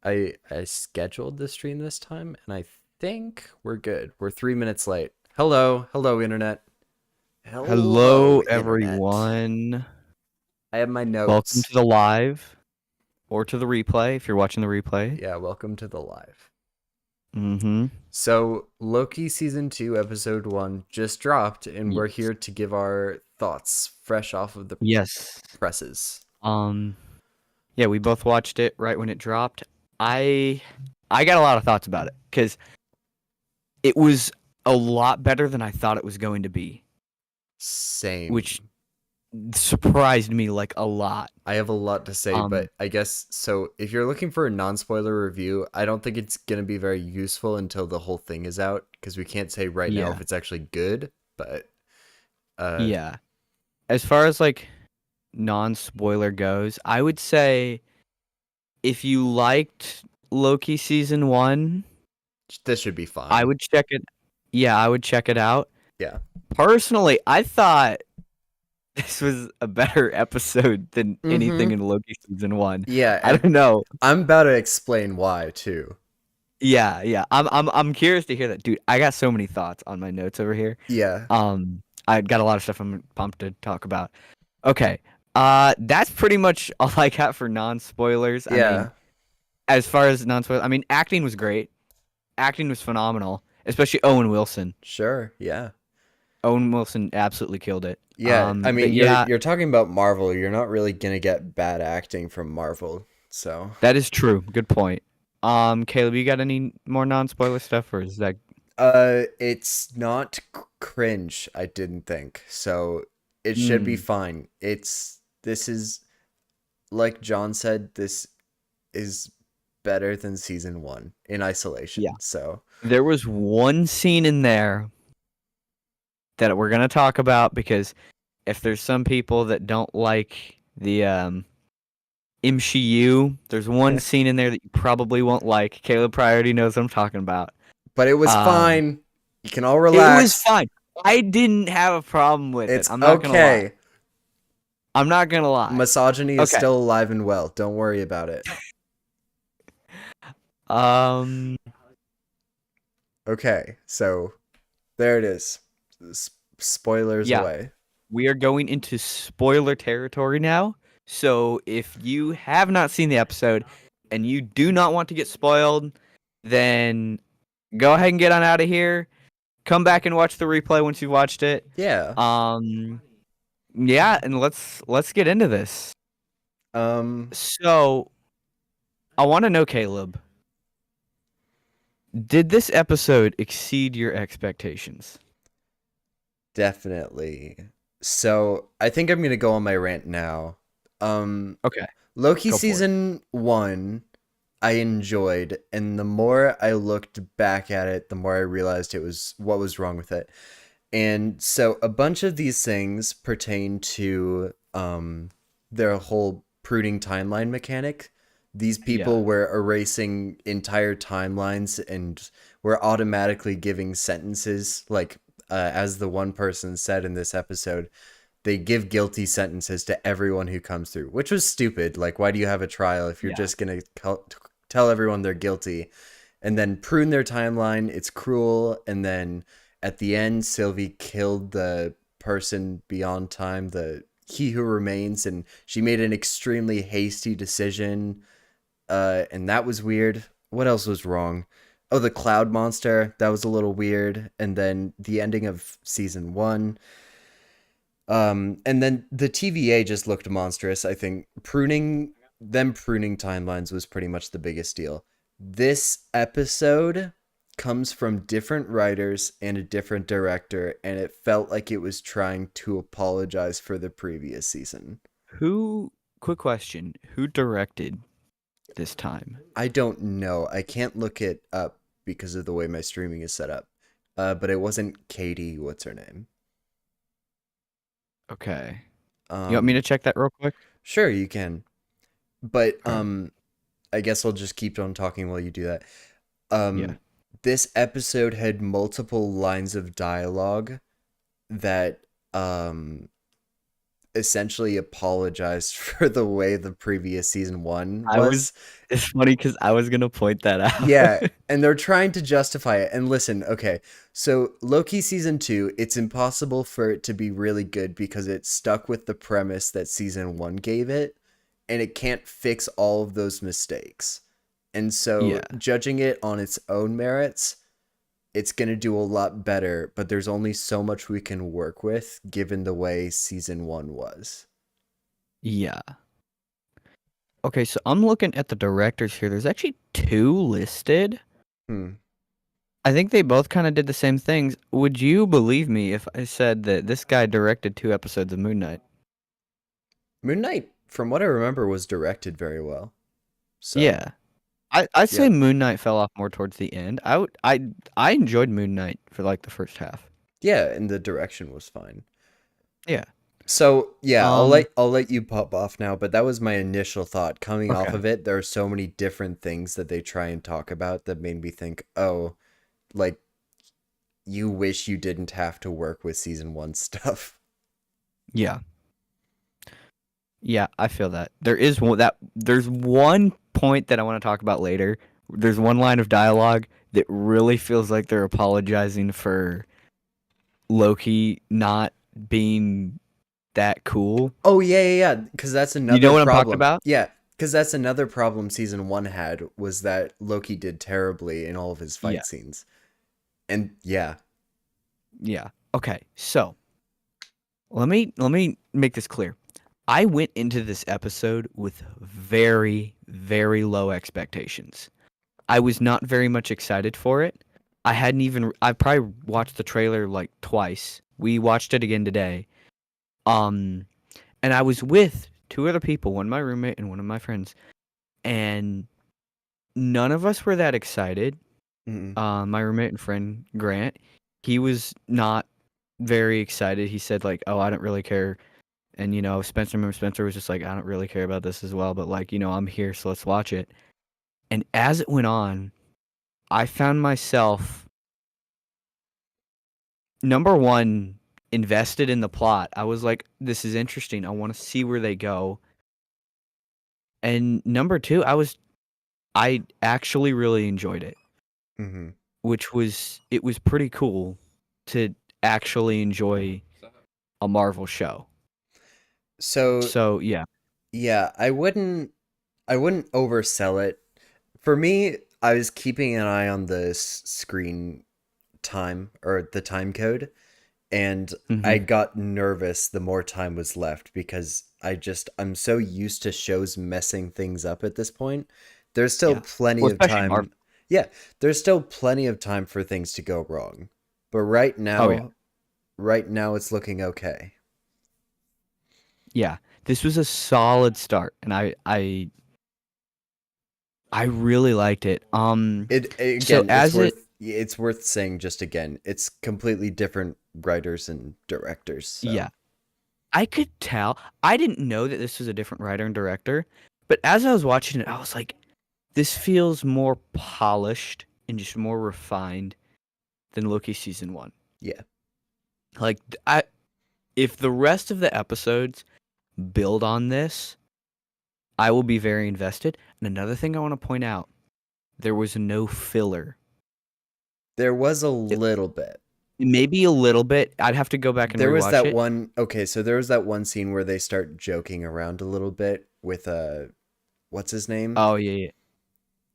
I scheduled the stream this time, and I think we're good. We're 3 minutes late. Hello, internet. Hello, Hello, internet. everyone. I have my Welcome notes. to the live or to the replay if you're watching the replay. Yeah, welcome to the live. Mm-hmm. So, Loki season 2, episode 1 just dropped, and we're Yes. here to give our thoughts fresh off of the Yes. presses. Um, yeah, we both watched it right when it dropped. I got a lot of thoughts about it because it was a lot better than I thought it was going to be, Same. which surprised me like a lot. I have a lot to say, Um, but I guess so. If you're looking for a non-spoiler review, I don't think it's gonna be very useful until the whole thing is out, because we can't say right now if yeah. it's actually good. But uh, Yeah. As far as like non-spoiler goes, I would say if you liked Loki season 1, this should be I fine. would check it. Yeah, I would check it out. Yeah, Personally, I thought this was a better episode than anything Mm-hmm. in Loki season 1. Yeah, I and don't know. I'm about to explain why too. Yeah. I'm curious to hear that, dude. I got so many thoughts on my notes over here. Yeah, I got a lot of stuff I'm pumped to talk about. Okay. That's pretty much all I got for non-spoilers. I mean, yeah, as far as non-spoilers, I mean, acting was great. Acting was phenomenal, especially Owen Wilson. sure, yeah, Owen Wilson absolutely killed it. yeah. I But mean, you're yeah, you're talking about Marvel. You're not really gonna get bad acting from Marvel. So, that is true. Good point. Caleb, you got any more non-spoiler stuff, or is that it's not cringe. I didn't think so. It should be mm, fine. This is like John said. This is better than season 1 in yeah. isolation. So There was one scene in there that we're gonna talk about because if there's some people that don't like the MCU, there's one scene in there that you probably won't like. Caleb probably already knows what I'm talking about. but it was Um, fine. You can all it was relax. fine. I didn't have a problem with it. It's I'm not gonna lie. okay. I'm not gonna lie. Misogyny is Okay. still alive and well. Don't worry about it. Um. Okay, so there it is. Spoilers Yeah. away. We are going into spoiler territory now. So if you have not seen the episode and you do not want to get spoiled, then go ahead and get on out of here. Come back and watch the replay once you've watched it. Yeah. Yeah, and let's get into this. Um So I want to know, Caleb, did this episode exceed your expectations? Definitely. So I think I'm gonna go on my rant now. Um, Okay, Loki go for it. season 1, I enjoyed, and the more I looked back at it, the more I realized it was what was wrong with it. And so a bunch of these things pertain to their whole pruning timeline mechanic. These Yeah. people were erasing entire timelines and were automatically giving sentences like as the one person said in this episode, they give guilty sentences to everyone who comes through, which was stupid. Like, why do you have a trial if you're Yeah. just going to tell everyone they're guilty and then prune their timeline? It's cruel. And then at the end, Sylvie killed the person beyond time, the he who remains, and she made an extremely hasty decision. And that was weird. What else was wrong? Oh, the cloud monster. That was a little weird. And then the ending of season 1. And then the TVA just looked monstrous. I think pruning timelines was pretty much the biggest deal. This episode comes from different writers and a different director, and it felt like it was trying to apologize for the previous season. Quick question. Who directed this time? I don't know. I can't look it up because of the way my streaming is set up. But it wasn't Katie, what's her name? Okay. You want me to Um, check that real quick? sure you can. But Okay. I guess I'll just keep on talking while you do that. Yeah. Um, this episode had multiple lines of dialogue that essentially apologized for the way the previous season one I was. was. It's funny because I was gonna point that Yeah, out. and they're trying to justify it. And listen, okay, so Loki season two, it's impossible for it to be really good because it stuck with the premise that season one gave it, and it can't fix all of those mistakes. And so, Yeah, judging it on its own merits, it's going to do a lot better, but there's only so much we can work with given the way season one was. yeah. Okay, so I'm looking at the directors here. There's actually two listed. Hmm. I think they both kind of did the same things. Would you believe me if I said that this guy directed 2 episodes of Moon Knight? Moon Knight, from what I remember, was directed very well. So, Yeah. I'd say yeah. Moon Knight fell off more towards the end. I enjoyed Moon Knight for like the first half. Yeah, and the direction was fine. Yeah. So yeah, Um. I'll let you pop off now, but that was my initial thought. Coming off Okay. of it, there are so many different things that they try and talk about that made me think, oh, like you wish you didn't have to work with season one stuff. Yeah. Yeah, I feel that. There's one point that I want to talk about later. There's one line of dialogue that really feels like they're apologizing for Loki not being that cool. Oh yeah, because that's You know another what I'm talking problem. about? Yeah, because that's another problem season one had was that Loki did terribly in all of his Yeah. fight scenes. And yeah. Yeah. Okay. So, let me make this clear. I went into this episode with very, very low expectations. I was not very much excited for it. I probably watched the trailer like twice. We watched it again today. Um and I was with two other people, one my roommate and one of my friends, and none of us were that excited. Mm-mm. My roommate and friend Grant, he was not very excited. He said like, "Oh, I don't really care." And Spencer was just like, "I don't really care about this as well, but like, I'm here, so let's watch it." And as it went on, I found myself number one invested in the plot. I was like, "This is interesting. I want to see where they go." And number two, I actually really enjoyed it, Mm-hmm. it was pretty cool to actually enjoy a Marvel show. So So yeah. yeah, I wouldn't oversell it. For me, I was keeping an eye on the screen time or the time code, and I Hmm. got nervous the more time was left because I'm so used to shows messing things up at this point. There's still Yeah. plenty Well, of especially time. Marvel. Yeah, there's still plenty of time for things to go wrong. But Oh yeah. right now it's looking okay. Yeah. This was a solid start, and I really liked it. So Again, as it it's worth saying just again, it's completely different writers and directors, yeah, so I could tell. I didn't know that this was a different writer and director, but as I was watching it, I was like, this feels more polished and just more refined than Loki season 1. yeah. Like I if the rest of the episodes build on this, I will be very invested. And another thing I want to point out, there was no filler. There was a It, little bit. maybe a little bit. I'd have to go back and There was rewatch that it. one okay, so there was that one scene where they start joking around a little bit with what's his name? Oh yeah, yeah.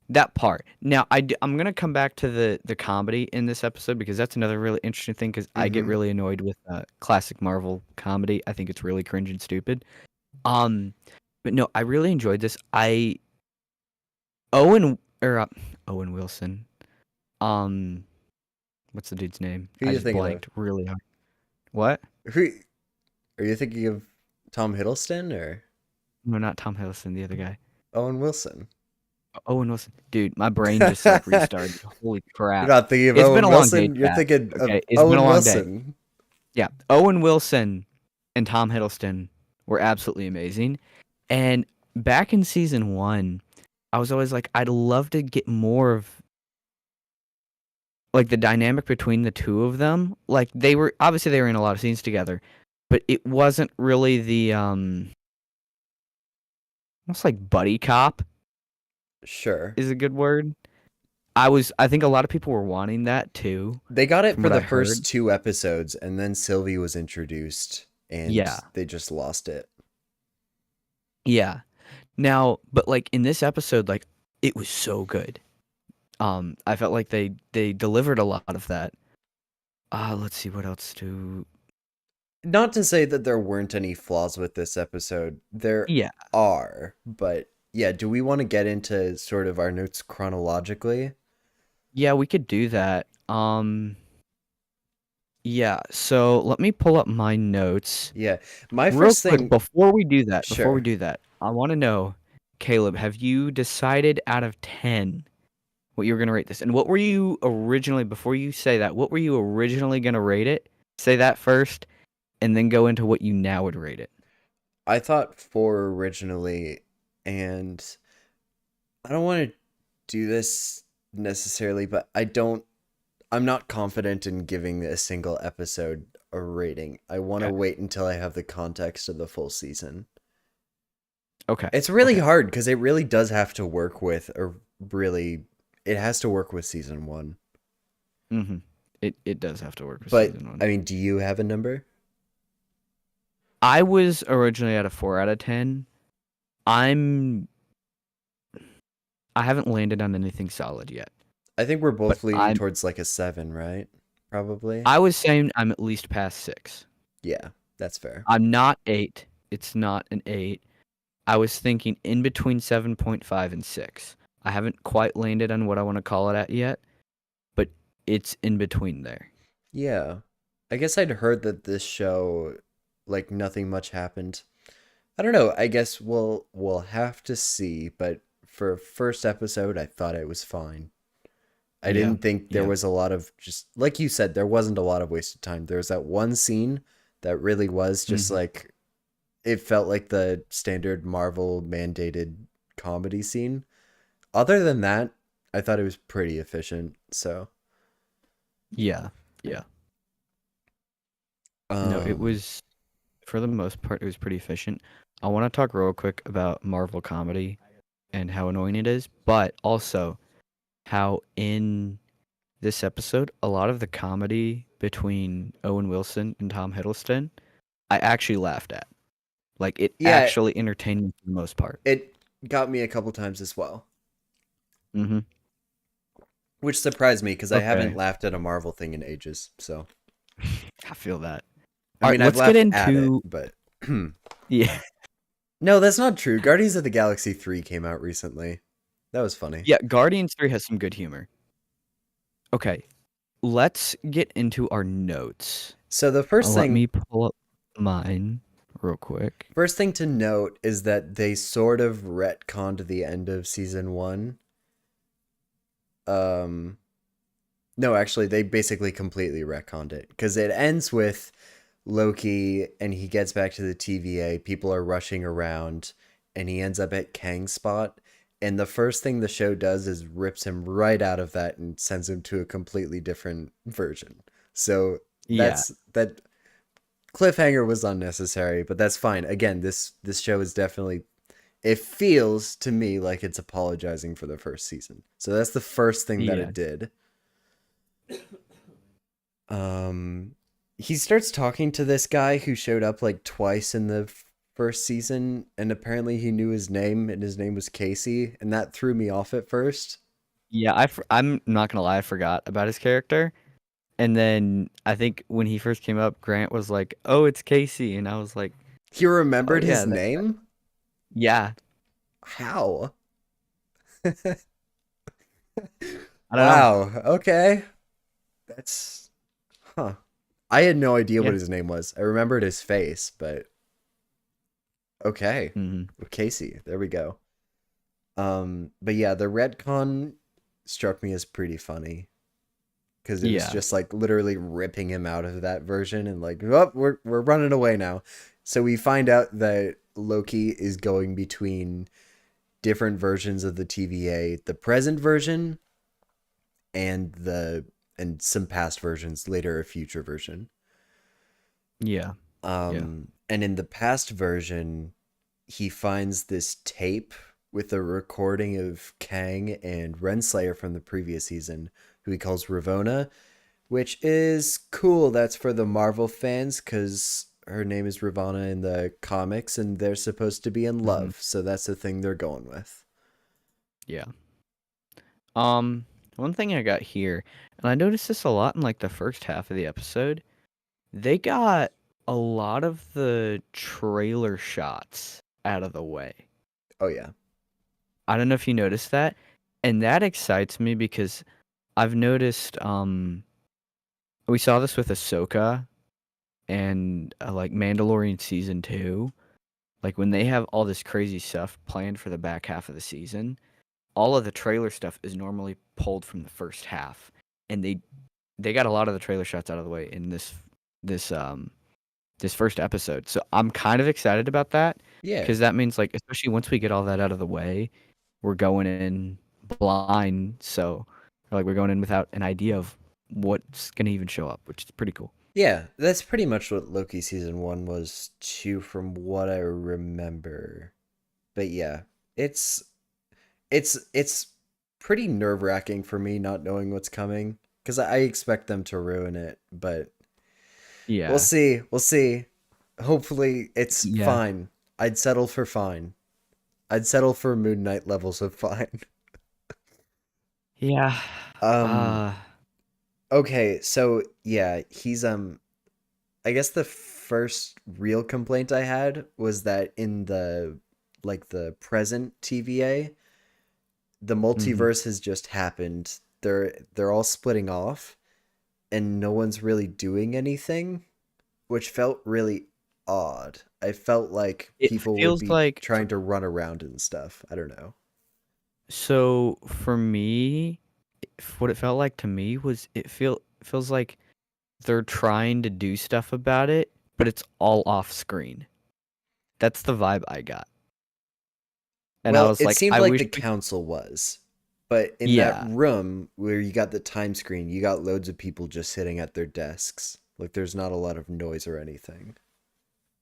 That part. Now I'm gonna come back to the comedy in this episode because that's another really interesting thing. Because I get Mm-hmm. really annoyed with classic Marvel comedy. I think it's really cringe and stupid. Um, but no, I really enjoyed this. Owen or Owen Wilson. Um, what's the dude's name? Who are I you just thinking of? blanked really hard. What? Who are you thinking of? Tom Hiddleston or No, not Tom Hiddleston. The other guy. Owen Wilson? Owen Wilson. Dude, my brain just like restarted. Holy You're crap! not thinking of It's been Owen a long day, Wilson. You're chat. thinking of Okay, it's been a Owen long day. Wilson. Yeah, Owen Wilson and Tom Hiddleston were absolutely amazing. And back in season 1, I was always like, I'd love to get more of like the dynamic between the two of them. Like they were in a lot of scenes together, but it wasn't really the almost like buddy cop Sure. is a good word. I think a lot of people were wanting that too, They got it from for what the I first heard. 2 episodes, and then Sylvie was introduced, and Yeah. they just lost it. Yeah. Now, but like in this episode, like it was so good. I felt like they delivered a lot of that. Let's see what else to. Not to say that there weren't any flaws with this episode. There Yeah. are, but yeah, do we want to get into sort of our notes chronologically? Yeah, we could do that. Yeah, so let me pull up my notes. Yeah. My Real first quick thing, before we sure. do that, I want to know, Caleb, have you decided out of 10 what you were going to rate this? And what were you originally, before you say that, what were you originally going to rate it? Say that first, and then go into what you now would rate it. I thought 4 originally, and I don't want to do this necessarily, but I'm not confident in giving a single episode a rating. I want to Okay. wait until I have the context of the full season. Okay. It's really Okay. hard because it really does have to work with it has to work with season 1. Mm-hmm. It does have to work with But season one. I mean, do you have a number? I was originally at a 4 out of 10. I'm I haven't landed on anything solid yet, I think we're but both leaning towards like a 7, right? Probably. I was saying I'm at least past 6. Yeah, that's fair. I'm not 8. It's not an 8. I was thinking in between 7.5 and 6. I haven't quite landed on what I want to call it at yet, but it's in between there. Yeah. I guess I'd heard that this show, like, nothing much happened. I don't know. I guess we'll have to see, but for first episode, I thought it was fine. I Yeah. didn't think there Yeah. was a lot of, just like you said, there wasn't a lot of wasted time. There was that one scene that really was just Mhm. like, it felt like the standard Marvel mandated comedy scene. Other than that, I thought it was pretty efficient. So, Yeah. Yeah. No, it um, was for the most part it was pretty efficient. I want to talk real quick about Marvel comedy and how annoying it is, but also how in this episode a lot of the comedy between Owen Wilson and Tom Hiddleston I actually laughed at. Like it yeah, actually entertained me for the most part. it got me a couple times as well, Mm-hmm. which surprised me because I haven't Okay. laughed at a Marvel thing in ages. So, I feel that. I All right, mean, I've let's get laughed at it, into but yeah. no, that's not true. Guardians of the Galaxy 3 came out recently. That was funny. Yeah, Guardians 3 has some good humor. Okay, let's get into our notes. So the first Let thing me pull up mine real quick. First thing to note is that they sort of retconned the end of season 1. Um no, actually they basically completely retconned it cuz it ends with Loki and he gets back to the TVA, people are rushing around and he ends up at Kang's spot and the first thing the show does is rips him right out of that and sends him to a completely different version. So Yeah, that cliffhanger was unnecessary, but that's fine. Again, this show is definitely, it feels to me like it's apologizing for the first season. So that's the first thing that yeah, it did. Um he starts talking to this guy who showed up like twice in the first season and apparently he knew his name and his name was Casey and that threw me off at first. yeah. I'm not gonna lie, I forgot about his character, and then I think when he first came up, Grant was like, "Oh, it's Casey," and I was like, He "Oh remembered yeah, his name? yeah." How? I don't know. Wow. Okay. That's huh. I had no idea what Yeah. his name was. I remembered his face, but okay. Hmm. Casey, there we go. But yeah, the retcon struck me as pretty funny because it was Yeah. just like literally ripping him out of that version and like, oh, we're running away now. So we find out that Loki is going between different versions of the TVA, the present version and some past versions, later a future version. Yeah. Yeah. And in the past version, he finds this tape with a recording of Kang and Renslayer from the previous season, who he calls Ravonna, which is cool. That's for the Marvel fans because her name is Ravonna in the comics, and they're supposed to be in Hmm. love. So that's the thing they're going with. Yeah. One thing I got here, and I noticed this a lot in like the first half of the episode, they got a lot of the trailer shots out of the way. Oh yeah, I don't know if you noticed that, and that excites me because I've noticed we saw this with Ahsoka and like Mandalorian season 2, like when they have all this crazy stuff planned for the back half of the season, all of the trailer stuff is normally pulled from the first half, and they got a lot of the trailer shots out of the way in this this first episode. So I'm kind of excited about that yeah, because that means like especially once we get all that out of the way, we're going in blind. So like we're going in without an idea of what's gonna even show up, which is pretty cool. yeah. That's pretty much what Loki season one was too, from what I remember. But yeah, it's it's pretty nerve wracking for me not knowing what's coming because I expect them to ruin it, but we'll Yeah. see. We'll see. Hopefully, it's Yeah. fine. I'd settle for fine. I'd settle for Moon Knight levels of fine. Yeah. Um. Uh Okay. So yeah, he's I guess the first real complaint I had was that in the the present TVA, the mhm. multiverse has just happened. They're all splitting off, and no one's really doing anything, which felt really odd. I felt like It people would feels be like trying to run around and stuff. I don't know. so for me, what it felt like to me was feels like they're trying to do stuff about it, but it's all off screen. That's the vibe I got. And I Well, was it like, seemed I like wish the we council was. But in that yeah, room where you got the time screen, you got loads of people just sitting at their desks. Like there's not a lot of noise or anything.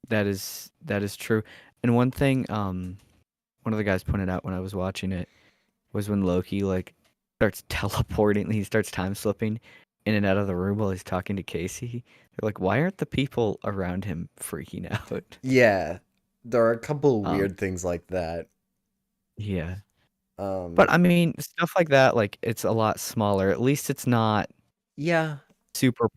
that is true. And one thing one of the guys pointed out when I was watching it was when Loki like starts teleporting, he starts time slipping in and out of the room while he's talking to Casey. They're like, why aren't the people around him freaking out? Yeah, there are a couple Um, weird things like that. yeah. Um, But I mean, stuff like that, like it's a lot smaller. At least it's not yeah, super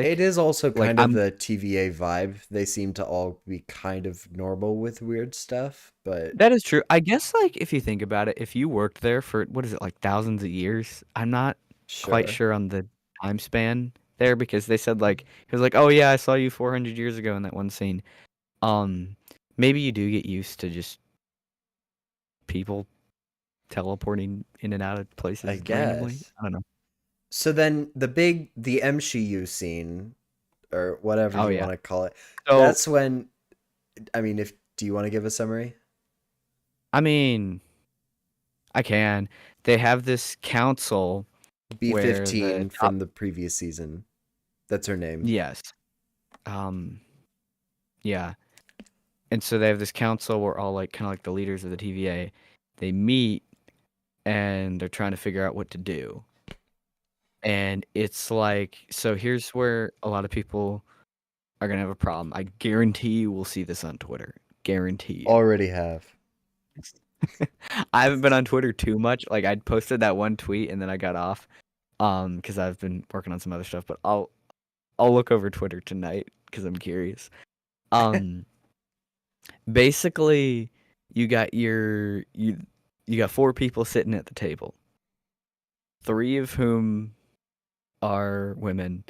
it problematic. is also Like kind of I'm the TVA vibe. They seem to all be kind of normal with weird stuff, but That is true. I guess like if you think about it, if you worked there for what is it, like thousands of years, I'm not quite sure. sure on the time span there because they said like he was like, "Oh yeah, I saw you 400 years ago in that one scene." Um Maybe you do get used to just people teleporting in and out of I places randomly. guess. I don't know. So then the MCU scene, or whatever Oh you yeah. want to call it, So, that's when, I mean, if do you want to give a summary? I mean, I can. They have this council where the B-15 top from the previous season. That's her name. yes. Um yeah. And so they have this council where all like kind of like the leaders of the TVA, they meet and they're trying to figure out what to do. And it's like, so here's where a lot of people are gonna have a problem. I guarantee you will see this on Twitter. Guarantee you. Already have. I haven't been on Twitter too much. Like I posted that one tweet and then I got off because I've been working on some other stuff. But I'll look over Twitter tonight because I'm curious. Um, Basically, you got you got four people sitting at the table, three of whom are women,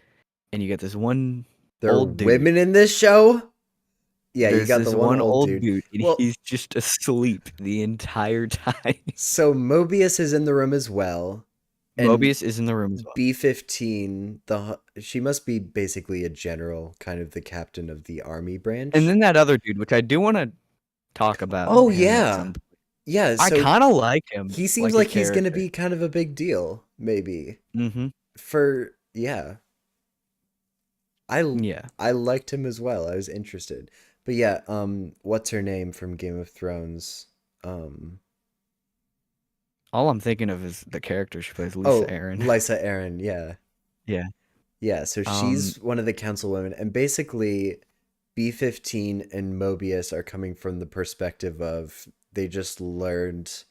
and you got this one There are old dude. women in this show? Yeah, you There's got the this one one old old dude. dude, and Well, he's just asleep the entire time. so Mobius is in the room as well. And Mobius is in the room as well. B-15, she must be basically a general, kind of the captain of the army And branch. then that other dude, which I do want to talk about Oh him at yeah. some point. Yeah, I so kind of like him, he seems like his like he's going to character. be kind of a big deal, maybe. Mm-hmm. For yeah. I Yeah. I liked him as well. I was interested. But yeah, what's her name from Game of Thrones? Um All I'm thinking of is the character she plays, Lisa oh, Aaron. Lysa Arryn, yeah. Yeah. Yeah, so Um. she's one of the councilwomen, and basically B-15 and Mobius are coming from the perspective of they just learned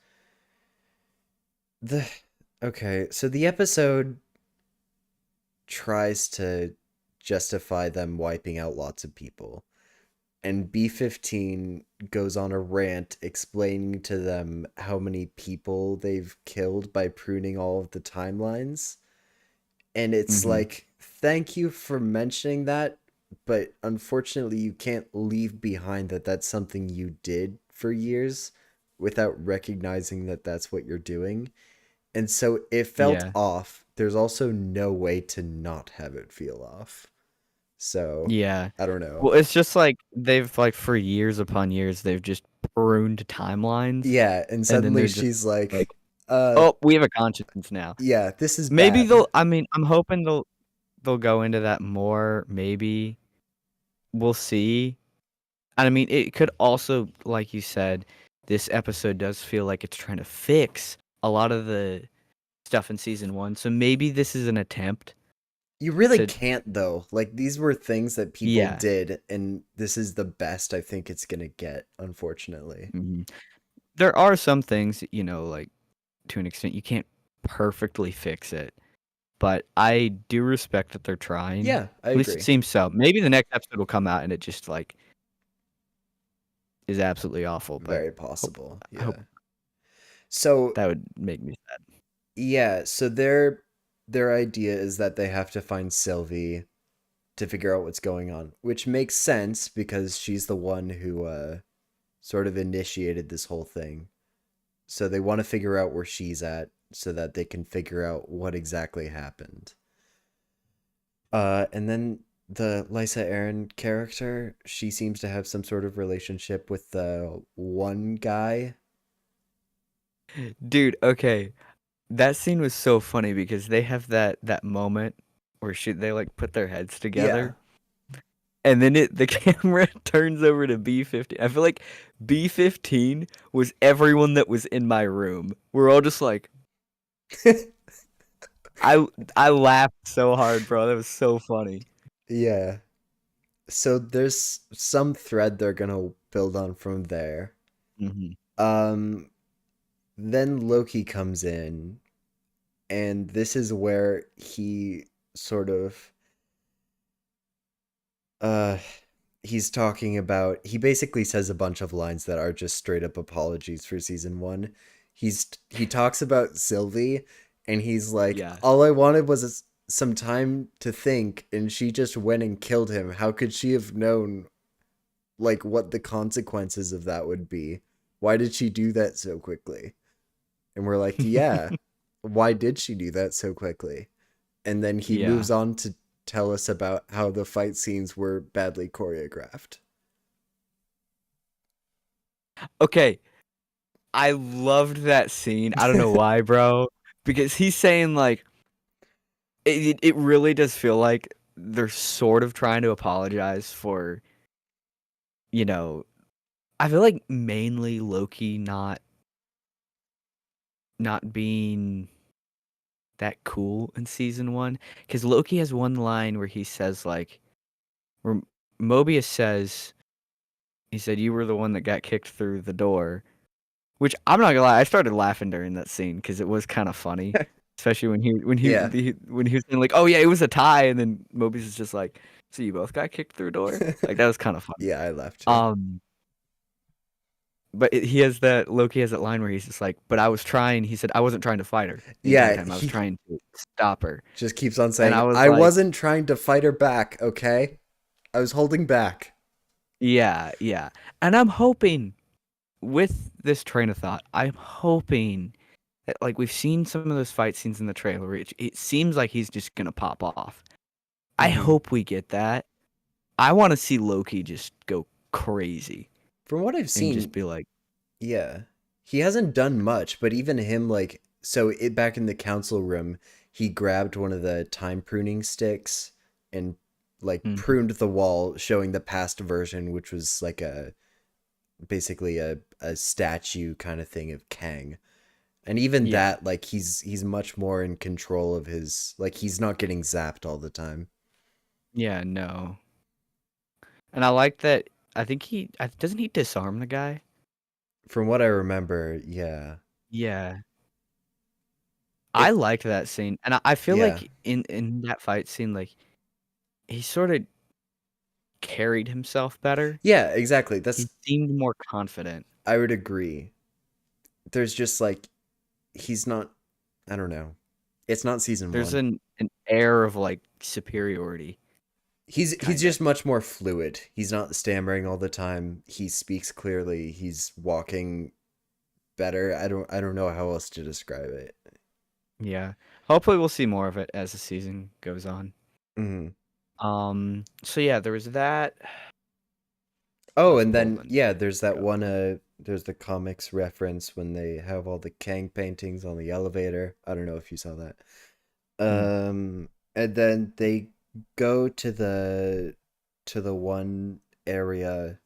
the okay, so the episode tries to justify them wiping out lots of people. And B-15 goes on a rant explaining to them how many people they've killed by pruning all of the timelines. And it's Mhm. like, thank you for mentioning that, but unfortunately, you can't leave behind that that's something you did for years without recognizing that that's what you're doing. And so it felt Yeah. off. There's also no way to not have it feel off. So, Yeah. I don't know. Well, it's just like they've like for years upon years they've just pruned timelines, Yeah, and and then suddenly they're just she's like, like, "Oh, we have a conscience now." yeah, this is Maybe bad. they'll. I mean, I'm hoping they'll go into that more. Maybe we'll see. And I mean, it could also, like you said, this episode does feel like it's trying to fix a lot of the stuff in season one. So maybe this is an attempt You really to, can't though. Like these were things that people yeah. did, and this is the best I think it's gonna get, unfortunately. Mhm. There are some things, like to an extent, you can't perfectly fix it, but I do respect that they're trying. Yeah, I At least it agree. seems so. Maybe the next episode will come out and it just like is absolutely awful, but Very hope possible. I hope Yeah. So that would make me sad. yeah, so their idea is that they have to find Sylvie to figure out what's going on, which makes sense because she's the one who sort of initiated this whole thing. So they want to figure out where she's at so that they can figure out what exactly happened. And then the Lysa Arryn character, she seems to have some sort of relationship with the one guy. Dude, okay. That scene was so funny because they have that moment where they like put their heads Yeah. together and then the camera turns over to B-15. I feel like B-15 was everyone that was in my room. We're all just like I I laughed so hard, bro. That was so funny. Yeah. So there's some thread they're gonna build on from there. Hmm. Um, then Loki comes in, and this is where he sort of uh he's talking about he basically says a bunch of lines that are just straight up apologies for season 1. He talks about Sylvie and he's like, Yeah. all I wanted was some time to think and she just went and killed him. How could she have known like what the consequences of that would be? Why did she do that so quickly? And we're like, yeah, why did she do that so quickly? And then he Yeah. moves on to tell us about how the fight scenes were badly choreographed. Okay. I loved that scene. I don't know why, bro. Because he's saying like it really does feel like they're sort of trying to apologize for, you know, I feel like mainly Loki not being that cool in season one. Because Loki has one line where he says like, where Mobius says, he said, "You were the one that got kicked through the door." Which I'm not gonna lie, I started laughing during that scene because it was kind of funny, especially Yeah. when he was saying like, "Oh yeah, it was a tie," and then Mobius is just like, "So you both got kicked through a door?" Like that was kind of funny. Yeah, I left too. Um, but he has that Loki has that line where he's just like, "But I was trying." He said, "I wasn't trying to fight her the entire Yeah, time. I was he trying to stop her." just keeps on And saying, I was I like, wasn't trying to fight her back, okay? I was holding back. "Yeah, yeah." And I'm hoping with this train of thought, I'm hoping that like we've seen some of those fight scenes in the trailer. It seems like he's just gonna pop off. I Hmm. hope we get that. I want to see Loki just go crazy From what I've and just seen, be like, yeah, he hasn't done much, but even him, like, so it back in the council room, he grabbed one of the time pruning sticks and like Mhm. pruned the wall, showing the past version, which was like a basically a statue kind of thing of Kang. And even Yeah. that, like he's much more in control of his, like he's not getting zapped all the time. Yeah, no. And I like that. I think doesn't he disarm the guy? From what I remember, yeah. Yeah. I It liked that scene. And I feel yeah. like in that fight scene, like he sort of carried himself better. Yeah, exactly. He That's seemed more confident. I would agree. There's just like he's not, I don't know. It's not season There's 1. an air of like superiority, He's kind of. just much more fluid. He's not stammering all the time. He speaks clearly. He's walking better. I don't know how else to describe it. Yeah. Hopefully we'll see more of it as the season goes on. Hmm. So yeah, there was that. Oh, Let's and pull then the yeah, there's that up. one there's the comics reference when they have all the Kang paintings on the elevator. I don't know if you saw that. Mm. And then they go to the one area.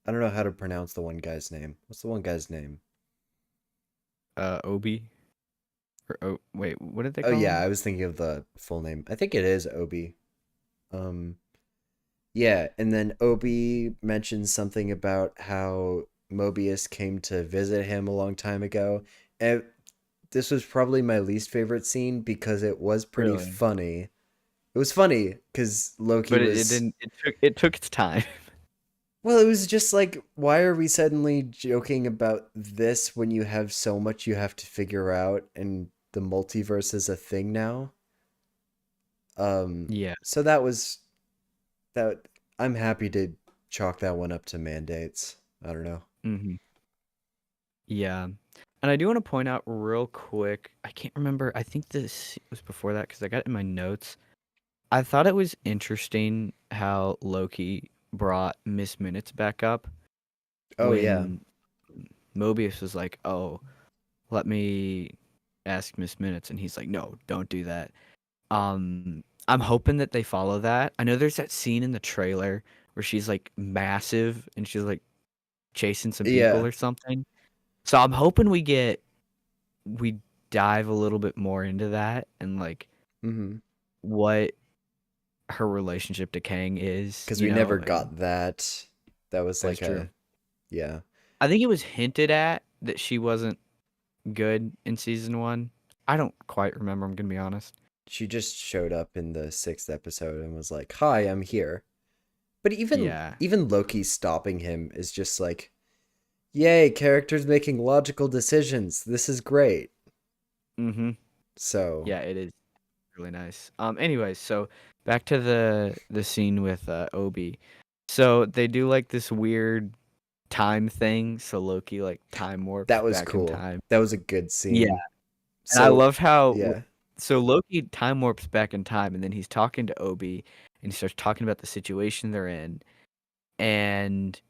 I don't know how to pronounce the one guy's name. What's the one guy's name? Obi or wait, what did they Oh call yeah, him? I was thinking of the full name. I think it is Obi. Um yeah, and then Obi mentions something about how Mobius came to visit him a long time ago. And this was probably my least favorite scene because it was pretty Really? funny. It was funny because Loki But it was, didn't. It took its time. well, it was just like, why are we suddenly joking about this when you have so much you have to figure out and the multiverse is a thing now? Yeah. So that was that. I'm happy to chalk that one up to mandates. I don't know. Hmm. Yeah. And I do want to point out real quick. I can't remember. I think this was before that because I got it in my notes. I thought it was interesting how Loki brought Miss Minutes back up Oh yeah. when Mobius was like, "Oh, let me ask Miss Minutes," and he's like, "No, don't do that." I'm hoping that they follow that. I know there's that scene in the trailer where she's like massive and she's like chasing some people Yeah. or something. So I'm hoping we dive a little bit more into that and like Mm-hmm. what her relationship to Kang is, Because you we know, never and got that. That was that's like true. a, yeah. I think it was hinted at that she wasn't good in season 1. I don't quite remember, I'm gonna be honest. She just showed up in the 6th episode and was like, "Hi, I'm here." But Yeah. even Loki stopping him is just like, "Yay, characters making logical decisions. This is great." Mhm. So, Yeah, it is really nice. Anyways, so back to the scene with Obi. So they do like this weird time thing. So Loki like time warps that was back in cool. time. That was a good Yeah, scene. and I So, love how yeah. so Loki time warps back in time, and then he's talking to Obi, and he starts talking about the situation they're in, and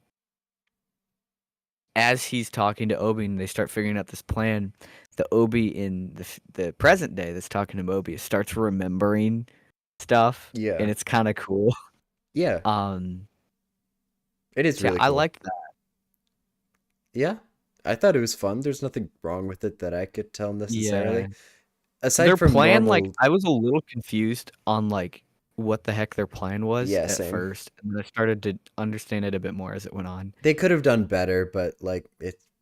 as he's talking to Obi, and they start figuring out this plan, the Obi in the present day that's talking to Mobius starts remembering stuff, and Yeah. it's kind of cool. Yeah. Um, It is so yeah, really I cool. liked that. Yeah. I thought it was fun. There's nothing wrong with it that I could tell Yeah, necessarily. Aside their from plan, like, normal, I was a little confused on like what the heck their plan was yeah, at same. first, and then I started to understand it a bit more as it went on. They could have done better, but like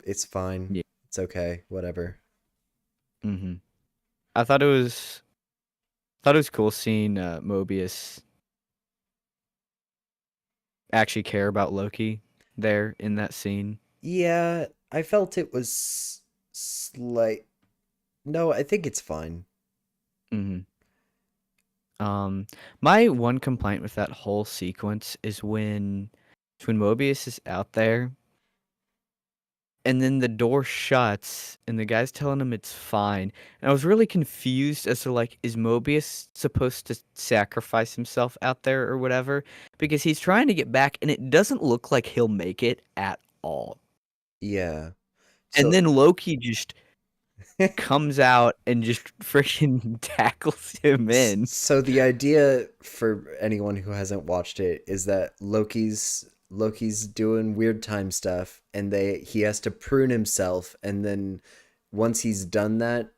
it's fine. Yeah. It's okay. Whatever. Hmm. I thought it was cool seeing Mobius actually care about Loki there in that scene. Yeah, I felt it was slight. No, I think it's fine. Hmm. My one complaint with that whole sequence is when Mobius is out there and then the door shuts and the guy's telling him it's fine. And I was really confused as to like, is Mobius supposed to sacrifice himself out there or whatever? Because he's trying to get back and it doesn't look like he'll make it at all. Yeah. And So then Loki just comes out and just freaking tackles him in. So the idea for anyone who hasn't watched it is that Loki's doing weird time stuff, and he has to prune himself, and then once he's done that,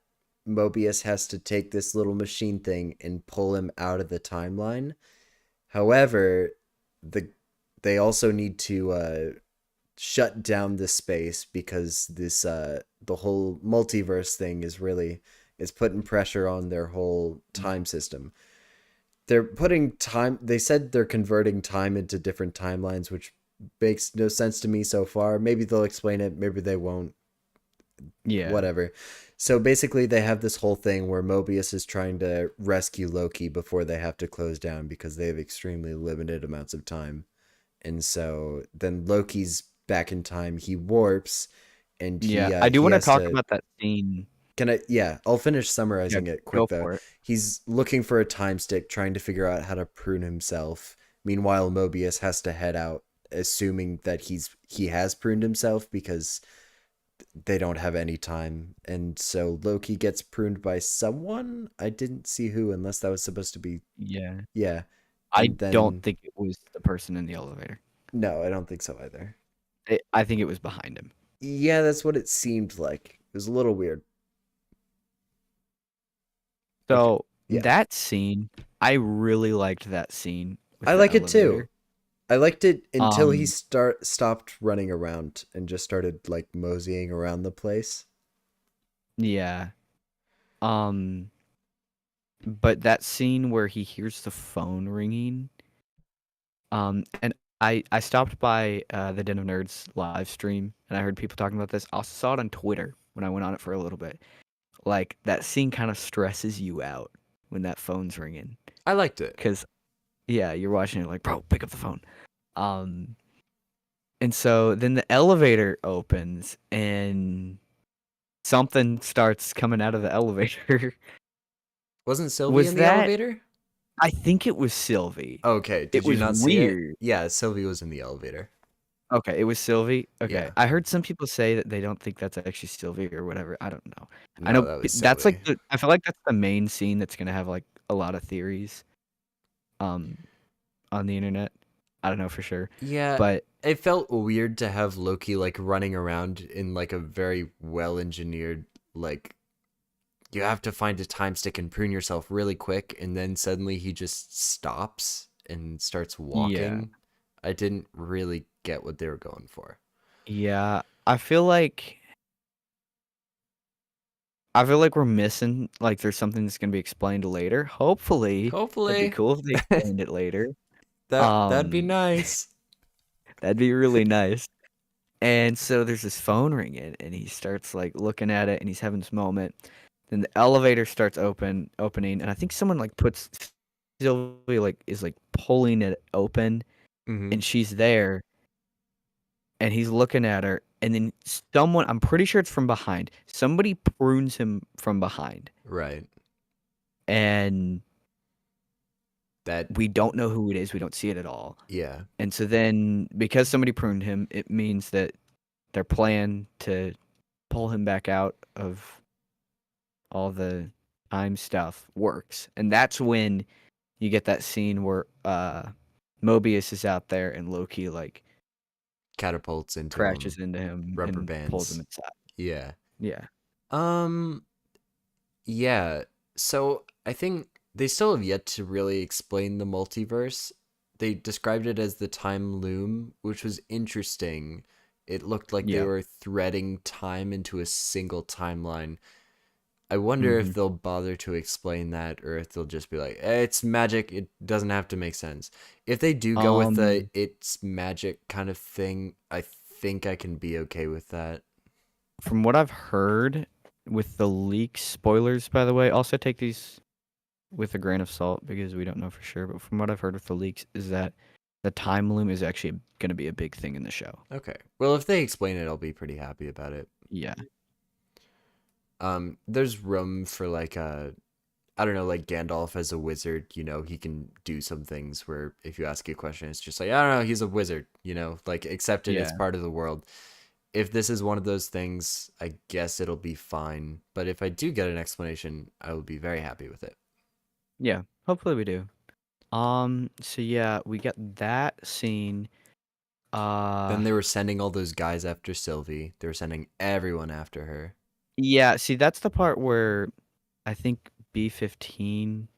Mobius has to take this little machine thing and pull him out of the timeline. However, the they also need to shut down the space because this the whole multiverse thing is putting pressure on their whole time system. They're putting time, they said they're converting time into different timelines, which makes no sense to me so far. Maybe they'll explain it, maybe they won't. Yeah. Whatever. So basically they have this whole thing where Mobius is trying to rescue Loki before they have to close down because they have extremely limited amounts of time. And so then Loki's back in time, he warps, and Yeah. I do he want to has talk to. about that scene. Can I? Yeah, I'll finish Yeah, summarizing it go quick though. for it. He's looking for a time stick, trying to figure out how to prune himself. Meanwhile, Mobius has to head out, assuming that he has pruned himself because they don't have any time. And so Loki gets pruned by someone. I didn't see who, unless that was supposed to be. Yeah. Yeah, I and don't then think it was the person in the elevator. no, I don't think so either. I think it was behind him. Yeah, that's what it seemed like. It was a little weird. Okay. So Yeah. that scene, I really liked that scene with I the like it too. elevator. I liked it until he Um, stopped running around and just started like moseying around the place. yeah. Um, but that scene where he hears the phone ringing, and I stopped by the Den of Nerds live stream and I heard people talking about this. I also saw it on Twitter when I went on it for a little bit. Like that scene kind of stresses you out when that phone's ringing, I liked it. cause yeah, you're watching it like, bro, pick up the phone. Um, and so then the elevator opens and something starts coming out of the elevator. Wasn't Sylvie Was in the that? elevator? I think it was Sylvie. Okay, It did you was not see it? weird. Yeah, Sylvie was in the elevator. Okay, it was Sylvie. Okay, Yeah. I heard some people say that they don't think that's actually Sylvie or whatever. I don't know. I No, know that was that's like Sylvie. I feel like that's the main scene that's gonna have like a lot of theories, um, on the internet. I don't know for sure, Yeah, but it felt weird to have Loki like running around in like a very well engineered like you have to find a time stick and prune yourself really quick, and then suddenly he just stops and starts yeah, walking. I didn't really get what they were going for. yeah. I feel like we're missing like there's something that's gonna be explained later. Hopefully, that'd be Hopefully, cool if they explained it later. that'd be Um, nice. that'd be really nice. And so there's this phone ringing, and he starts like looking at it, and he's having this moment. Then the elevator starts opening, and I think someone like puts Sylvie like is like pulling it open, Mm-hmm. and she's there, and he's looking at her, and then someone, I'm pretty sure it's from behind, somebody prunes him from behind, Right. and That. we don't know who it is. We don't see it at all. Yeah. And so then, because somebody pruned him, it means that their plan to pull him back out of all the time stuff works. And that's when you get that scene where Mobius is out there and Loki like Catapults into crashes him. into him Rubber and pulls him bands. inside. Yeah. Yeah. Um. Yeah. So I think they still have yet to really explain the multiverse. They described it as the time loom, which was interesting. It looked like they Yeah. were threading time into a single timeline. I wonder Hmm. if they'll bother to explain that, or if they'll just be like, it's magic, it doesn't have to make sense. If they do go with the Um it's magic kind of thing, I think I can be okay with that. from what I've heard with the leaks, spoilers by the way, also take these with a grain of salt because we don't know for sure, but from what I've heard with the leaks is that the time loom is actually going to be a big thing in the show. Okay. Well, if they explain it, I'll be pretty happy about it. Yeah. There's room for like I don't know, like Gandalf as a wizard, he can do some things where if you ask a question, it's just like, I don't know, he's a wizard, like accept it, it's Yeah. part of the world. if this is one of those things, I guess it'll be fine. But if I do get an explanation, I will be very happy with it. Yeah, hopefully we do. So yeah, we got that scene. Then they were sending all those guys after Sylvie. They were sending everyone after her. Yeah, see, that's the part where I think B-15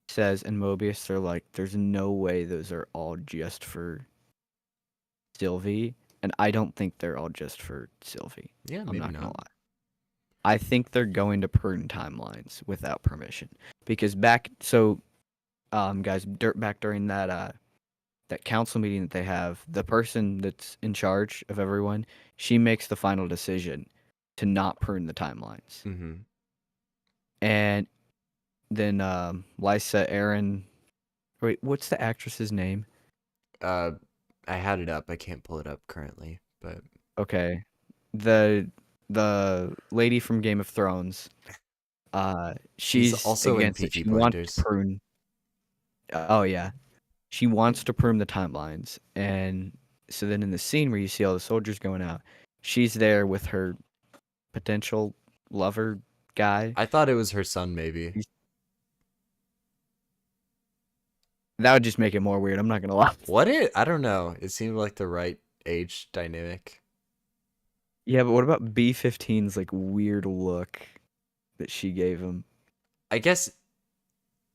says and Mobius they're like, there's no way those are all just for Sylvie, and I don't think they're all just for Sylvie. Yeah, I'm maybe not gonna not. lie. I think they're going to prune timelines without permission because guys, back during that council meeting that they have, the person that's in charge of everyone, she makes the final decision to not prune the timelines. Mm-hmm. And then Lysa Aaron, wait, what's the actress's name? Uh, I had it up. I can't pull it up currently, but Okay, the lady from Game of Thrones. she's She's also in against it. Peaky She wants to Blinders. prune. Oh yeah, she wants to prune the timelines, and so then in the scene where you see all the soldiers going out, she's there with her potential lover guy. I thought it was her son, maybe. That would just make it more weird. I'm not gonna lie. What it? I don't know. It seemed like the right age dynamic. Yeah, but what about B-15's like weird look that she gave him? I guess,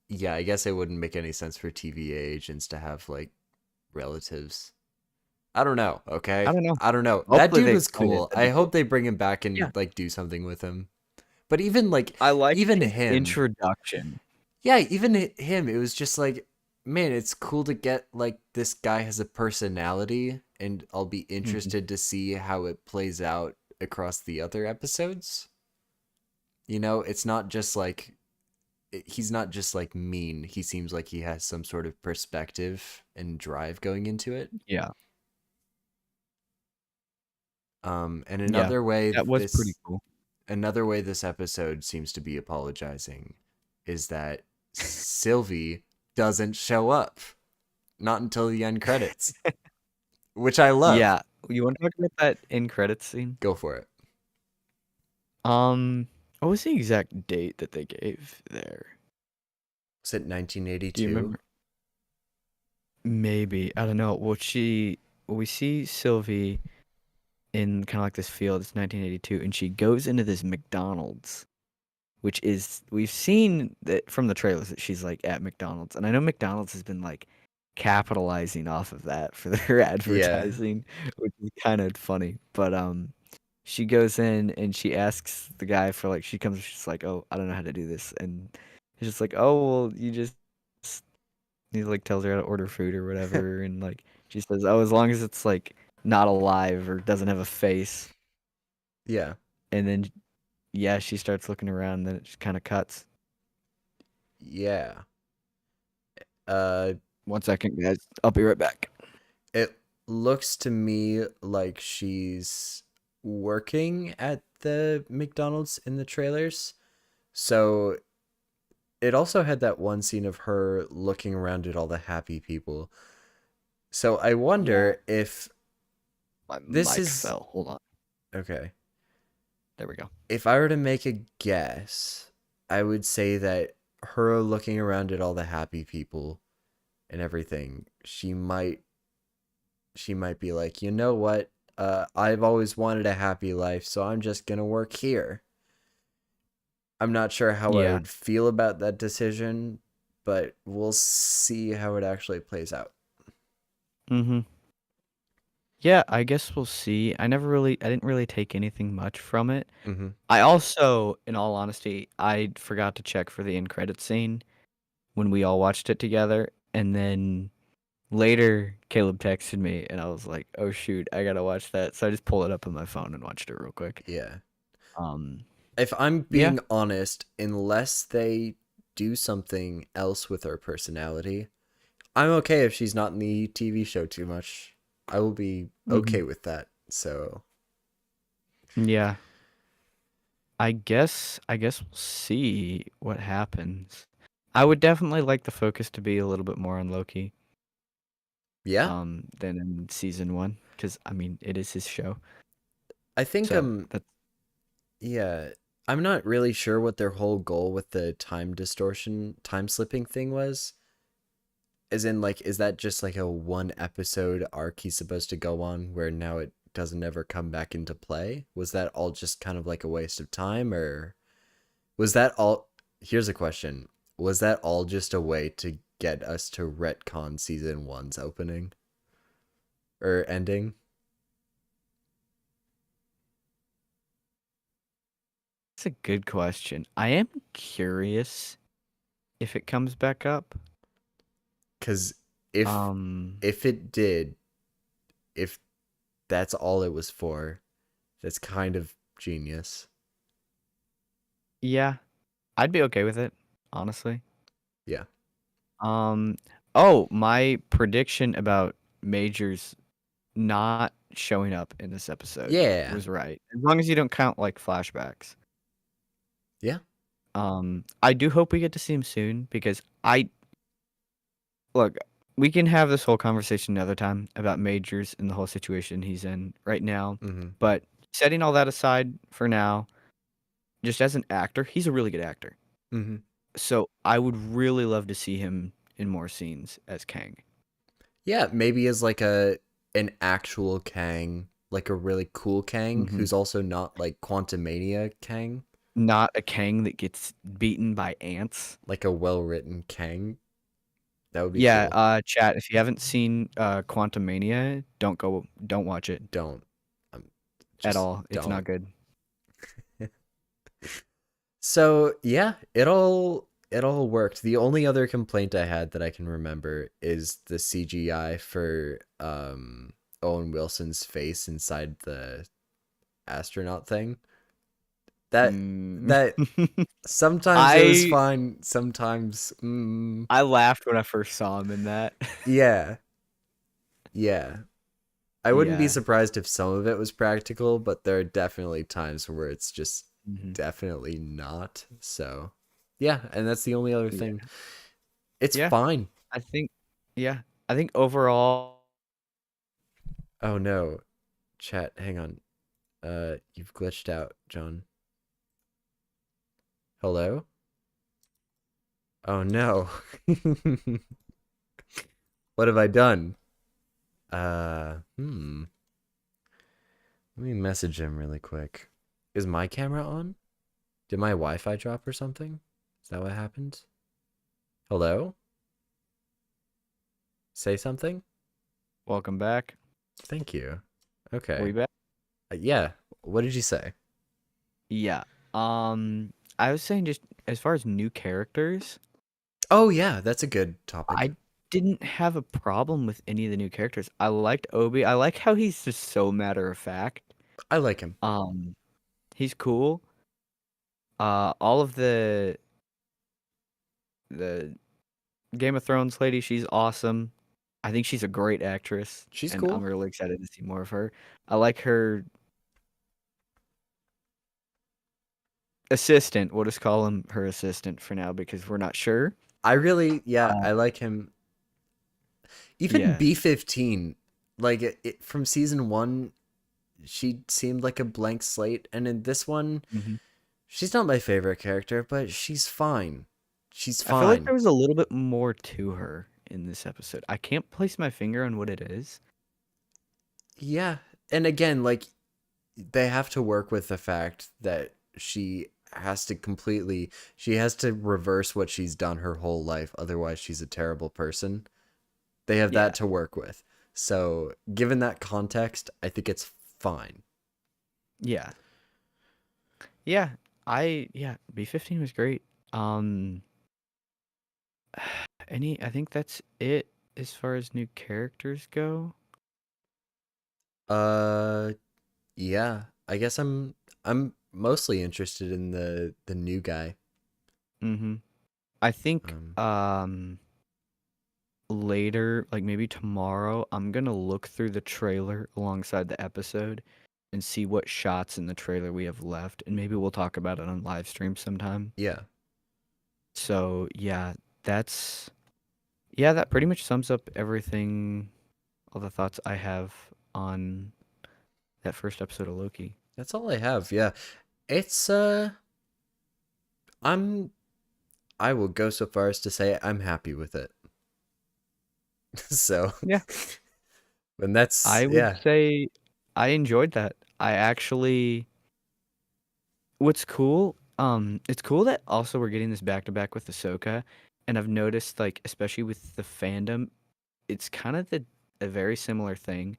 yeah, I guess it wouldn't make any sense for TVA agents to have like relatives. I don't know, I okay? don't know. I don't know. That Hopefully dude they was explain it. cool. That'd I be hope cool. they bring him back and Yeah, like do something with him. But even like I like even his him, introduction. yeah, even him, it was just like, man, it's cool to get like this guy has a personality, and I'll be Mhm. interested to see how it plays out across the other episodes. You know, it's not just like he's not just like mean. He seems like he has some sort of perspective and drive going into it. Yeah, And yeah, that was pretty cool. another way this episode seems to be apologizing is that Sylvie doesn't show up, not until the end credits, which I love. Yeah, you want to talk about that in credits scene? Go for it. Um, what was the exact date that they gave there? Was it Do you 1982? remember? Maybe I don't know. We see Sylvie in kind of like this field. It's 1982, and she goes into this McDonald's, which is we've seen that from the trailers that she's like at McDonald's, and I know McDonald's has been like capitalizing off of that for their Yeah. advertising, which is kind of funny. But she goes in and she asks the guy for like she comes, she's like, oh, I don't know how to do this, and he's just like, oh, well, you just he like tells her how to order food or whatever, and like she says, oh, as long as it's like not alive or doesn't have a face, Yeah. and then yeah, she starts looking around, and then it just kind of cuts. Yeah. Uh, 1 second, guys. I'll be right back. it looks to me like she's working at the McDonald's in the trailers. So it also had that one scene of her looking around at all the happy people. So I Yeah, wonder if my this mic is fell. Hold on. okay. There we go. If I were to make a guess, I would say that her looking around at all the happy people and everything, she might be like, you know what? I've always wanted a happy life, so I'm just gonna work here. I'm not sure how I Yeah. would feel about that decision, but we'll see how it actually plays out. Mm-hmm. Yeah, I guess we'll see. I didn't really take anything much from it. Mm-hmm. I also, in all honesty, I forgot to check for the end credit scene when we all watched it together, and then later Caleb texted me, and I was like, "Oh shoot, I gotta watch that." So I just pulled it up on my phone and watched it real quick. Yeah. Um, If I'm yeah, being honest, unless they do something else with her personality, I'm okay if she's not in the TV show too much. I will be hmm, okay with that. So, yeah. I guess we'll see what happens. I would definitely like the focus to be a little bit more on Loki, yeah. than in season 1, because I mean it is his show. I think So that's yeah, I'm not really sure what their whole goal with the time distortion, time slipping thing was. As in, like, is that just like a one episode arc he's supposed to go on where now it doesn't ever come back into play? Was that all just kind of like a waste of time, or was that all? Here's a question: was that all just a way to get us to retcon season one's opening or ending? a good question. I am curious if it comes back up. Because if Um, if it did, if that's all it was for, that's kind of genius. yeah, I'd be okay with it, honestly. Yeah. Um, oh, my prediction about Majors not showing up in this episode Yeah. was right. As long as you don't count like flashbacks. Yeah. I do hope we get to see him soon because I look, we can have this whole conversation another time about Majors and the whole situation he's in right now. Mm-hmm. But setting all that aside for now, just as an actor, he's a really good actor. Mm-hmm. So I would really love to see him in more scenes as Kang. Yeah, maybe as like an actual Kang, like a really cool Kang Hmm. who's also not like Quantumania Kang, Not a Kang that gets beaten by ants. like a well-written Kang. That would be Yeah, cool. chat, if you haven't seen Quantum Mania, don't watch it Don't. at Just all. It's not don't. good. So, yeah, it all worked. The only other complaint I had that I can remember is the CGI for Owen Wilson's face inside the astronaut thing. That Mm. that sometimes it was I fine, sometimes I laughed when I first saw him in that. yeah. Yeah. I wouldn't be Yeah. surprised if some of it was practical, but there are definitely times where it's just Hmm. definitely not. So, yeah, and that's the only other thing. Yeah. It's Yeah. fine. I think yeah. I think overall Oh no. Chat, hang on. You've glitched out, John. Hello? Oh no. What have I done? Hmm. Let me message him really quick. Is my camera on? Did my Wi-Fi drop or something? Is that what happened? Hello? Say something? welcome back. Thank you. We Okay. back? Yeah. What did you say? Yeah. I was saying just as far as new characters, Oh yeah, that's a good topic. I didn't have a problem with any of the new characters. I liked Obi. I like how he's just so matter of fact. I like him. Um, he's cool. All of the Game of Thrones lady, she's awesome. I think she's a great actress, She's and I'm cool. really excited to see more of her. I like her assistant. We'll just call him her assistant for now because we're not sure. Yeah, Uh, I like him. Even yeah. B15, like from season 1, she seemed like a blank slate, and in this one, Hmm. she's not my favorite character, but she's fine. She's I feel like fine. there was a little bit more to her in this episode. I can't place my finger on what it is. Yeah. And again, like they have to work with the fact that she has to reverse what she's done her whole life, otherwise she's a terrible person. They have that Yeah. to work with. So, given that context, I think it's fine. Yeah. Yeah. Yeah, B15 was great. Um I think that's it as far as new characters go. Uh yeah, I guess I'm mostly interested in the new guy. Mhm. I think Um later, like maybe tomorrow, I'm gonna look through the trailer alongside the episode and see what shots in the trailer we have left, and maybe we'll talk about it on live stream sometime. yeah. So yeah, that's yeah, that pretty much sums up everything, all the thoughts I have on that first episode of Loki. That's all I have. Yeah. It's I'm I will go so far as to say I'm happy with it. So, Yeah, and that's I would yeah. say I enjoyed that. I actually, what's cool, it's cool that also we're getting this back to back with Ahsoka, and I've noticed like especially with the fandom, it's kind of a very similar thing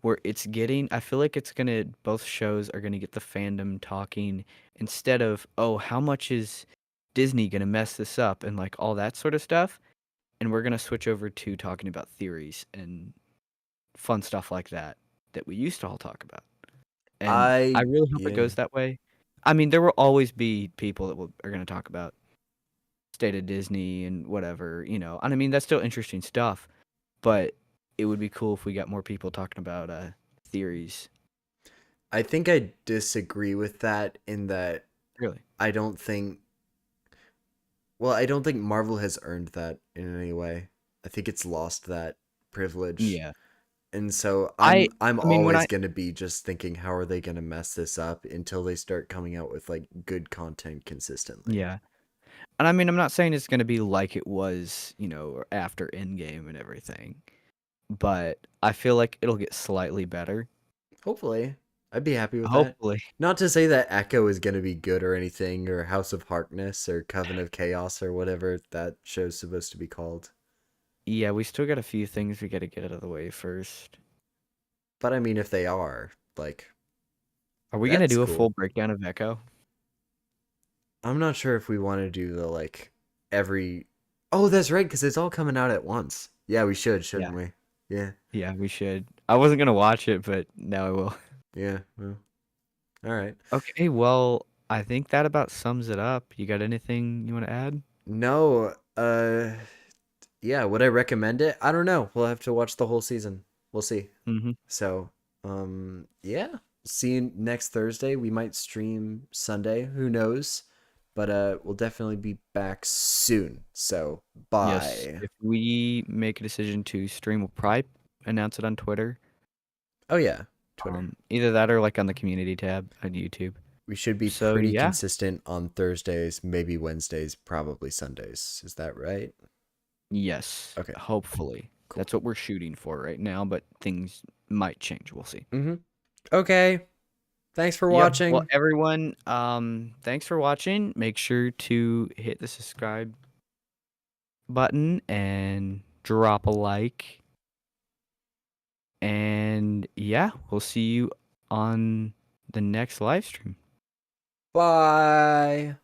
where it's getting. I feel like it's gonna both shows are gonna get the fandom talking instead of how much is Disney gonna mess this up and like all that sort of stuff, and we're gonna switch over to talking about theories and fun stuff like that that we used to all talk about. And I I really hope it yeah. goes that way. I mean, there will always be people that are going to talk about state of Disney and whatever, And I mean, that's still interesting stuff, but it would be cool if we got more people talking about theories. I think I disagree with that in that Really? I don't think well, I don't think Marvel has earned that in any way. I think it's lost that privilege. Yeah. And so I I'm I mean, when always I going to be just thinking how are they going to mess this up until they start coming out with like good content consistently. yeah. And I mean, I'm not saying it's going to be like it was, after Endgame and everything, but I feel like it'll get slightly better. Hopefully. I'd be happy with that. Hopefully. Not to say that Echo is going to be good or anything, or House of Harkness, or Coven of Chaos, or whatever that show's supposed to be called. Yeah, we still got a few things we got to get out of the way first. But I mean, if they are, like, Are we gonna that's do a full cool. breakdown of Echo? I'm not sure if we want to do the, like, every. Oh, that's right, because it's all coming out at once. Yeah, we should, Yeah. shouldn't we? Yeah, Yeah, we should. I wasn't gonna watch it, but now I will. yeah. Well, all right. Okay, well, I think that about sums it up. You got anything you want to add? No, yeah, would I recommend it? I don't know. We'll have to watch the whole season. We'll see. Mm-hmm. So, yeah. See you next Thursday. We might stream Sunday. Who knows? But we'll definitely be back soon. So, Yes. bye. If we make a decision to stream, we'll probably announce it on Twitter. Oh yeah, Twitter. Either that or like on the community tab on YouTube. We should be So pretty yeah, consistent on Thursdays, maybe Wednesdays, probably Sundays. Is that right? yes. Okay, Hopefully. cool. That's what we're shooting for right now, but things might change. We'll see. Mhm. Okay. Thanks for Yep. Well, watching. everyone, thanks for watching. Make sure to hit the subscribe button and drop a like. And yeah, we'll see you on the next live stream. Bye.